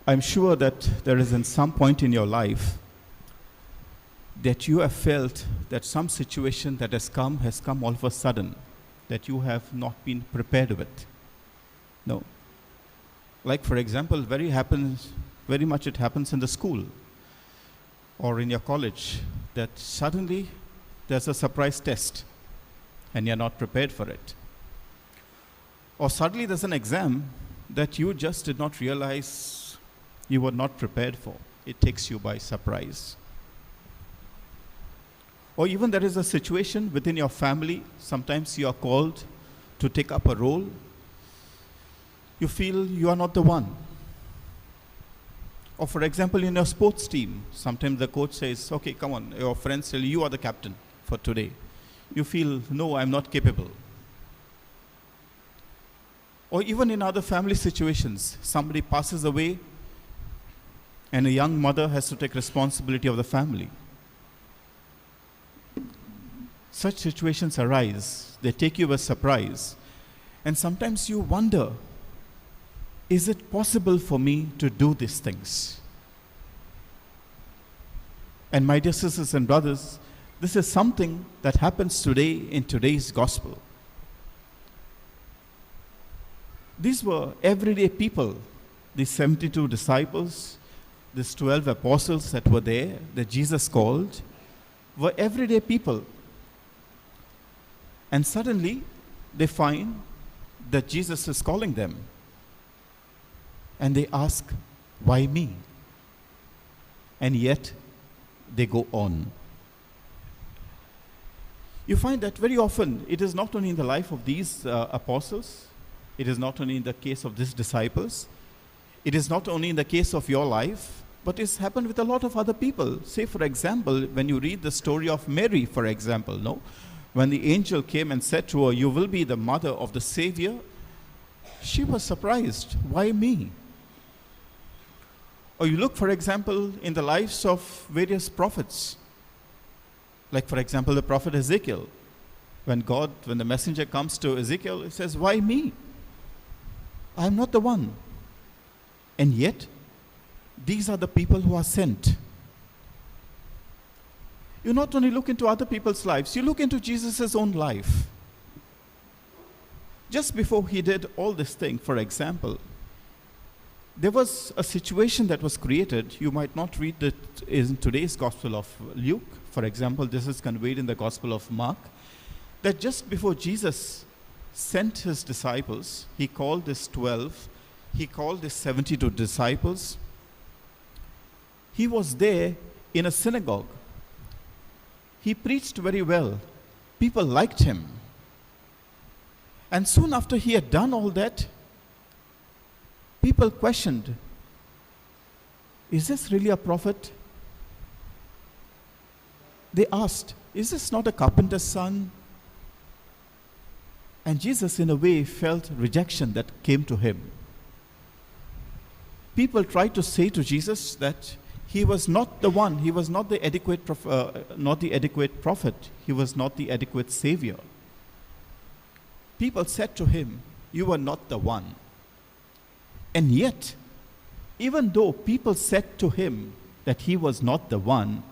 I'm sure that there is in some point in your life that you have felt that some situation that has come all of a sudden, that you have not been prepared with. No. Like, for example, very much it happens in the school or in your college, that suddenly there's a surprise test and you're not prepared for it. Or suddenly there's an exam that you just did not realize you were not prepared for. It takes you by surprise. Or even there is a situation within your family, sometimes you are called to take up a role. You feel you are not the one. Or for example, in your sports team, sometimes the coach says, okay, come on, your friends tell you are the captain for today. You feel, no, I'm not capable. Or even in other family situations, somebody passes away and a young mother has to take responsibility of the family. Such situations arise. They take you by surprise. And sometimes you wonder, is it possible for me to do these things? And my dear sisters and brothers, this is something that happens today in today's gospel. These were everyday people, these 72 disciples, these 12 apostles that were there, that Jesus called, were everyday people. And suddenly, they find that Jesus is calling them. And they ask, why me? And yet, they go on. You find that very often, it is not only in the life of these apostles, it is not only in the case of these disciples, it is not only in the case of your life, but it's happened with a lot of other people. Say, for example, when you read the story of Mary, for example, no? When the angel came and said to her, you will be the mother of the Savior, she was surprised. Why me? Or you look, for example, in the lives of various prophets. Like, for example, the prophet Ezekiel. When the messenger comes to Ezekiel, he says, why me? I'm not the one. And yet, these are the people who are sent. You not only look into other people's lives, you look into Jesus' own life. Just before he did all this thing, for example, there was a situation that was created. You might not read it in today's Gospel of Luke. For example, this is conveyed in the Gospel of Mark. That just before Jesus sent his disciples, he called his 12, he called his 72 disciples. He was there in a synagogue. He preached very well. People liked him. And soon after he had done all that, people questioned, is this really a prophet? They asked, is this not a carpenter's son? And Jesus, in a way, felt rejection that came to him. People tried to say to Jesus that he was not the one, he was not the adequate prophet, he was not the adequate savior. People said to him, you are not the one. And yet, even though people said to him that he was not the one,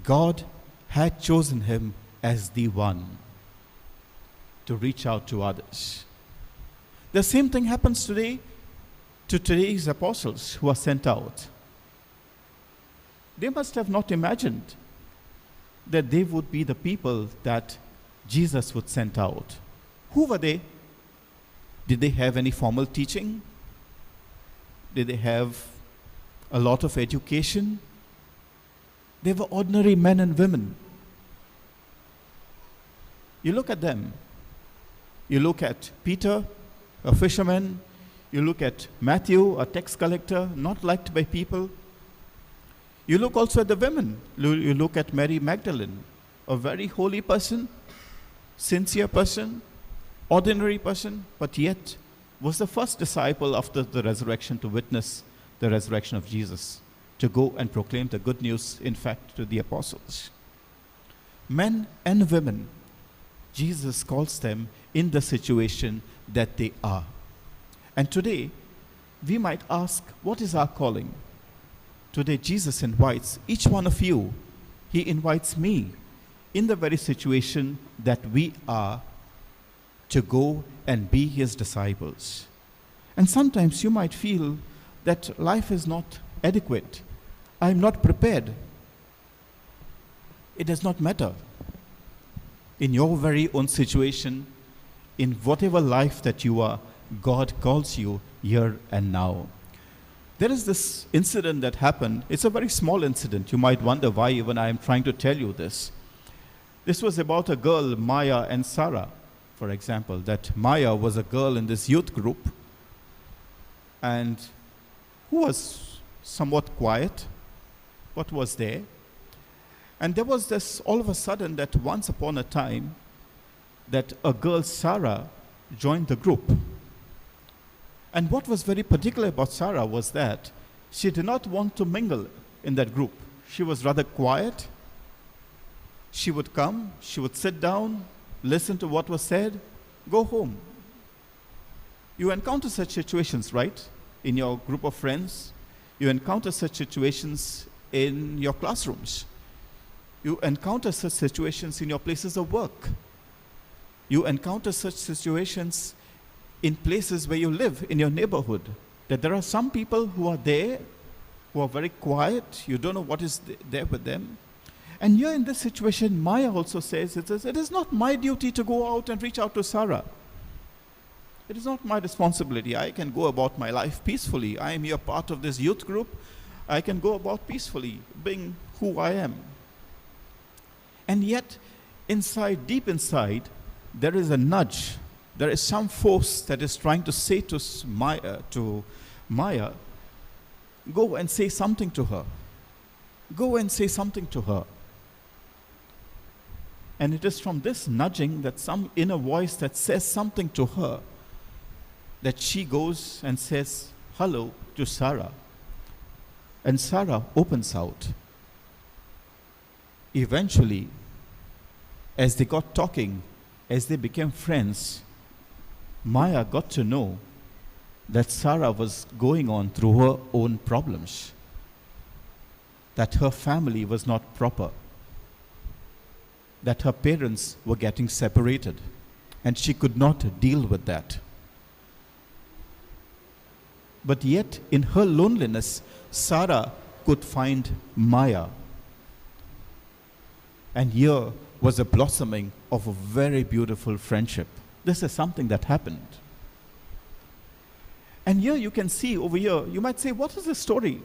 God had chosen him as the one to reach out to others. The same thing happens today to today's apostles who are sent out. They must have not imagined that they would be the people that Jesus would send out. Who were they? Did they have any formal teaching? Did they have a lot of education? They were ordinary men and women. You look at them. You look at Peter, a fisherman. You look at Matthew, a tax collector, not liked by people. You look also at the women. You look at Mary Magdalene, a very holy person, sincere person, ordinary person, but yet was the first disciple after the resurrection to witness the resurrection of Jesus, to go and proclaim the good news, in fact, to the apostles. Men and women, Jesus calls them in the situation that they are. And today, we might ask, what is our calling? Today, Jesus invites each one of you. He invites me in the very situation that we are to go and be his disciples. And sometimes you might feel that life is not adequate. I am not prepared. It does not matter. In your very own situation, in whatever life that you are, God calls you here and now. There is this incident that happened. It's a very small incident. You might wonder why even I am trying to tell you this. This was about a girl, Maya and Sarah, for example. That Maya was a girl in this youth group and who was somewhat quiet, but was there. And there was this, all of a sudden, that once upon a time, that a girl, Sarah, joined the group. And what was very particular about Sarah was that she did not want to mingle in that group. She was rather quiet. She would come, she would sit down, listen to what was said, go home. You encounter such situations, right? In your group of friends. You encounter such situations in your classrooms. You encounter such situations in your places of work. You encounter such situations in places where you live, in your neighborhood. That there are some people who are there, who are very quiet. You don't know what is there with them. And here in this situation, Maya also says, it is not my duty to go out and reach out to Sarah. It is not my responsibility. I can go about my life peacefully. I am here part of this youth group. I can go about peacefully, being who I am. And yet, inside, deep inside, there is a nudge. There is some force that is trying to say to Maya, go and say something to her. Go and say something to her. And it is from this nudging, that some inner voice that says something to her, that she goes and says hello to Sarah. And Sarah opens out. Eventually, as they got talking, as they became friends, Maya got to know that Sarah was going on through her own problems, that her family was not proper, that her parents were getting separated, and she could not deal with that. But yet, in her loneliness, Sarah could find Maya. And here was a blossoming of a very beautiful friendship. This is something that happened. And here you can see over here, you might say, what is the story?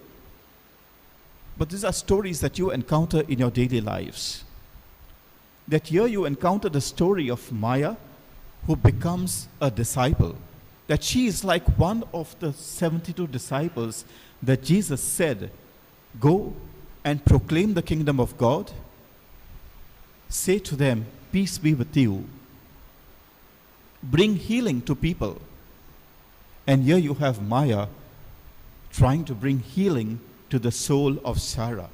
But these are stories that you encounter in your daily lives. That here you encounter the story of Maya, who becomes a disciple. That she is like one of the 72 disciples that Jesus said, go and proclaim the kingdom of God. Say to them, peace be with you. Bring healing to people. And here you have Maya trying to bring healing to the soul of Sarah.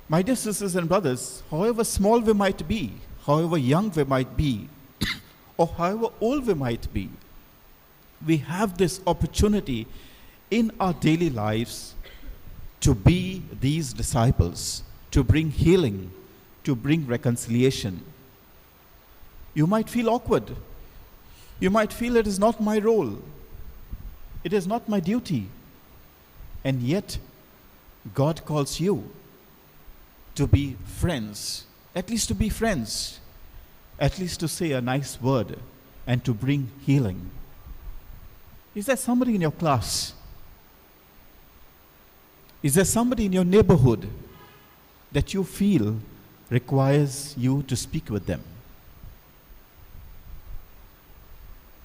My dear sisters and brothers, however small we might be, however young we might be, or however old we might be, we have this opportunity in our daily lives to be these disciples, to bring healing, to bring reconciliation. You might feel awkward. You might feel it is not my role. It is not my duty. And yet, God calls you to be friends, at least to be friends, at least to say a nice word and to bring healing. Is there somebody in your class? Is there somebody in your neighborhood that you feel requires you to speak with them?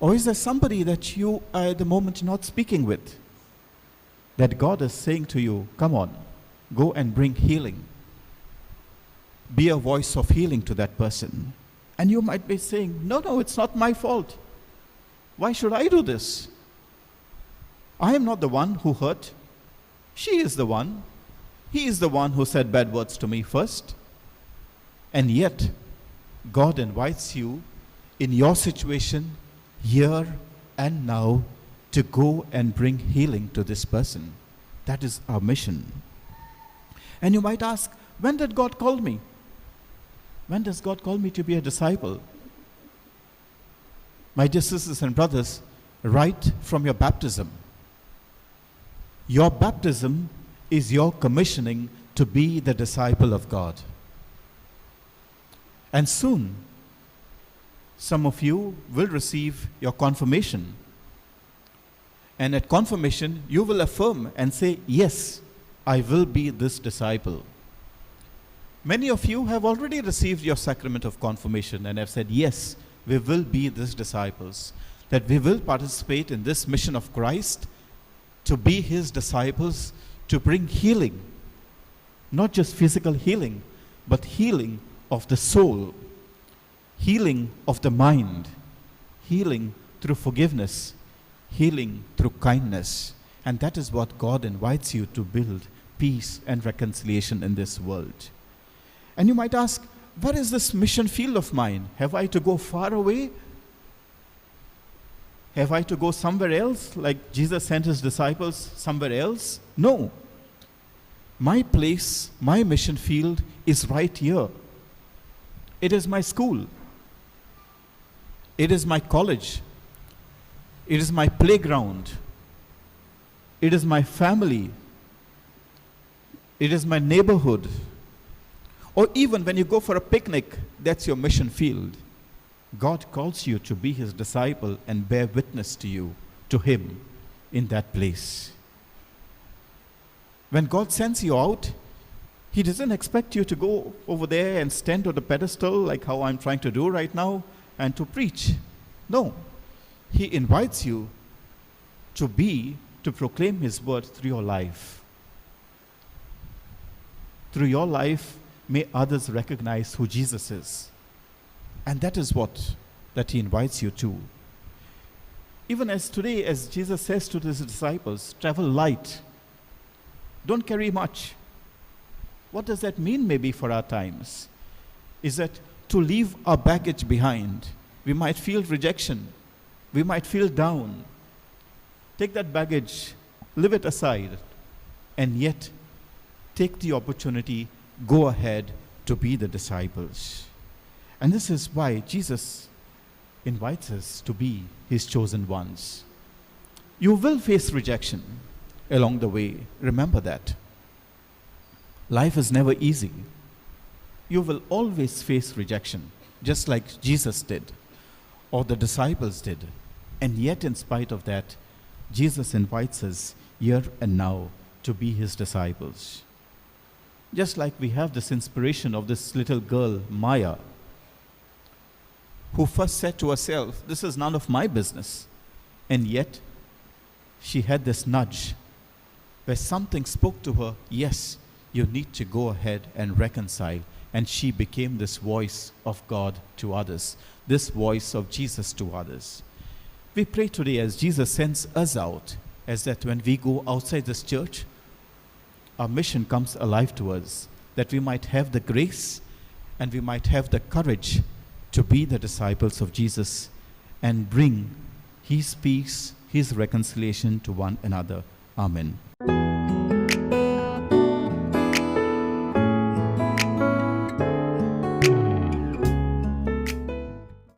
Or is there somebody that you are at the moment not speaking with, that God is saying to you, come on, go and bring healing. Be a voice of healing to that person. And you might be saying, no, it's not my fault. Why should I do this? I am not the one who hurt. She is the one. He is the one who said bad words to me first. And yet, God invites you in your situation, here and now, to go and bring healing to this person. That is our mission. And you might ask, when did God call me? When does God call me to be a disciple? My dear sisters and brothers, right from your baptism. Your baptism is your commissioning to be the disciple of God. And soon, some of you will receive your confirmation. And at confirmation, you will affirm and say, yes, I will be this disciple. Many of you have already received your sacrament of confirmation and have said, yes, we will be these disciples, that we will participate in this mission of Christ to be his disciples, to bring healing, not just physical healing, but healing of the soul, healing of the mind, healing through forgiveness, healing through kindness. And that is what God invites you to build, peace and reconciliation in this world. And you might ask, what is this mission field of mine? Have I to go far away? Have I to go somewhere else, like Jesus sent his disciples somewhere else? No. My place, my mission field is right here. It is my school. It is my college. It is my playground. It is my family. It is my neighborhood. Or even when you go for a picnic, that's your mission field. God calls you to be his disciple and bear witness to him in that place. When God sends you out, he doesn't expect you to go over there and stand on the pedestal like how I'm trying to do right now and to preach. No. He invites you to proclaim his word through your life. Through your life, may others recognize who Jesus is. And that is that he invites you to. Even as today, as Jesus says to his disciples, travel light. Don't carry much. What does that mean maybe for our times? Is that to leave our baggage behind. We might feel rejection. We might feel down. Take that baggage, leave it aside, and yet take the opportunity, go ahead to be the disciples. And this is why Jesus invites us to be his chosen ones. You will face rejection along the way. Remember that. Life is never easy. You will always face rejection, just like Jesus did, or the disciples did. And yet, in spite of that, Jesus invites us here and now to be his disciples. Just like we have this inspiration of this little girl, Maya, who first said to herself, this is none of my business. And yet, she had this nudge where something spoke to her, yes, you need to go ahead and reconcile. And she became this voice of God to others, this voice of Jesus to others. We pray today as Jesus sends us out, as that when we go outside this church, our mission comes alive to us, that we might have the grace and we might have the courage to be the disciples of Jesus and bring his peace, his reconciliation to one another. Amen.